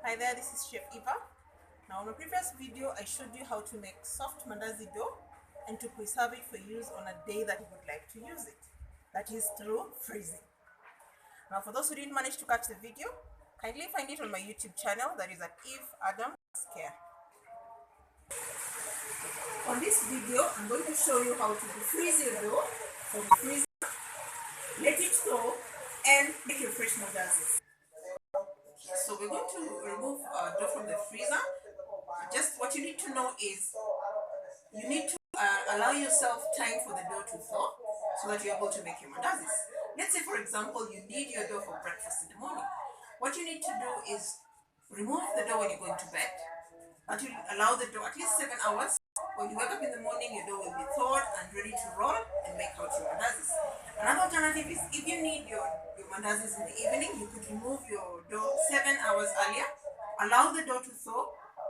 Hi there, this is Chef Eva. Now in my previous video I showed you how to make soft mandazi dough and to preserve it for use on a day that you would like to use it. That is through freezing. Now for those who didn't manage to catch the video, kindly find it on my YouTube channel, that is at Eve Adam Care. On this video I'm going to show you how to freeze your dough from the freezer, let it thaw and make your fresh mandazis. So we're going to remove dough from the freezer. Just what you need to know is you need to allow yourself time for the dough to thaw so that you're able to make your mandazis. Let's say for example you need your dough for breakfast in the morning. What you need to do is remove the dough when you're going to bed. That will allow the dough at least 7 hours. When you wake up in the morning, your dough will be thawed and ready to roll and make out your mandazis. Another alternative is if you need your mandazis in the evening, you could remove your dough 7 hours earlier, allow the dough to thaw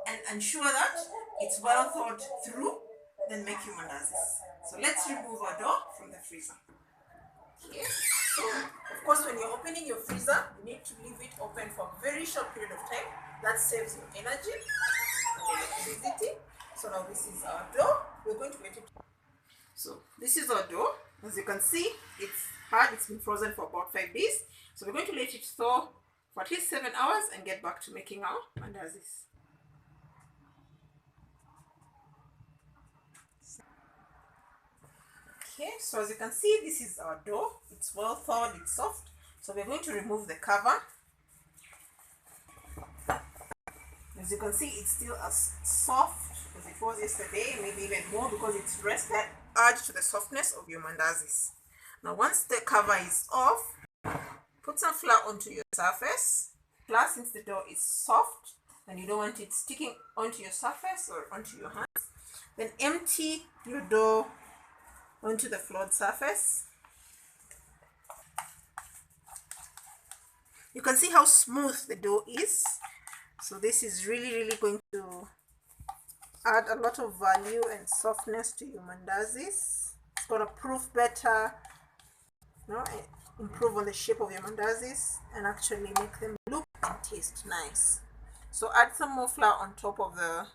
and ensure that it's well thawed through, then make your mandazis. So let's remove our dough from the freezer. Okay. So of course when you're opening your freezer, you need to leave it open for a very short period of time. That saves you energy and electricity. So now this is our dough. We're going to let it. So this is our dough. As you can see, it's hard. It's been frozen for about 5 days. So we're going to let it thaw for at least 7 hours and get back to making our mandazis. Okay, so as you can see, this is our dough. It's well thawed, it's soft. So we're going to remove the cover. As you can see, it's still as soft as it was yesterday, maybe even more because it's rested. Add to the softness of your mandazis. Now once the cover is off, put some flour onto your surface. Flour, since the dough is soft and you don't want it sticking onto your surface or onto your hands, then empty your dough onto the floored surface. You can see how smooth the dough is. So this is really going to add a lot of value and softness to your mandazis. It's going to prove better, improve on the shape of your mandazis and actually make them look and taste nice. So add some more flour on top of the,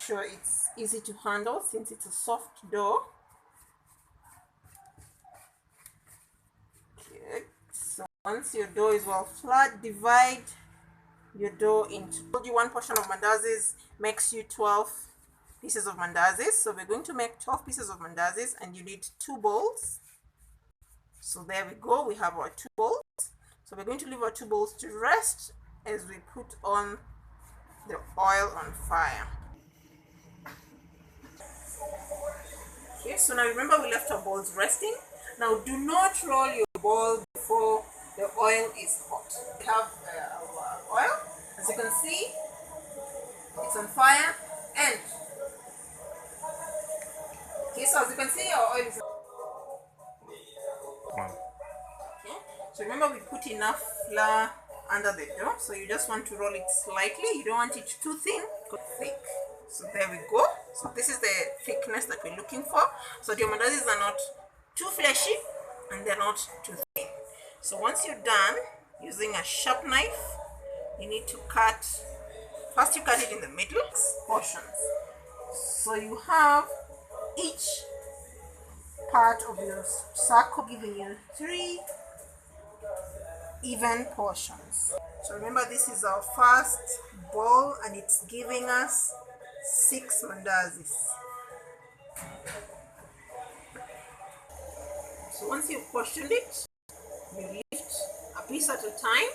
sure it's easy to handle since it's a soft dough. Good. So once your dough is well flat, divide your dough into, told you one portion of mandazis makes you 12 pieces of mandazis. So we're going to make 12 pieces of mandazis and you need 2 bowls. So there we go, we have our 2 bowls. So we're going to leave our 2 bowls to rest as we put on the oil on fire. Okay, so now remember we left our bowls resting. Now do not roll your ball before the oil is hot. We have our oil. As you can see, it's on fire and okay, so as you can see our oil is okay. So remember we put enough flour under the dough, so you just want to roll it slightly. You don't want it too thin, too thick. So there we go. So this is the thickness that we're looking for. So your mandazis are not too fleshy and they're not too thin. So once you're done using a sharp knife, you need to cut. First you cut it in the middle portions. So you have each part of your circle giving you 3 even portions. So remember this is our first bowl and it's giving us 6 mandazis. So once you've portioned it, you lift a piece at a time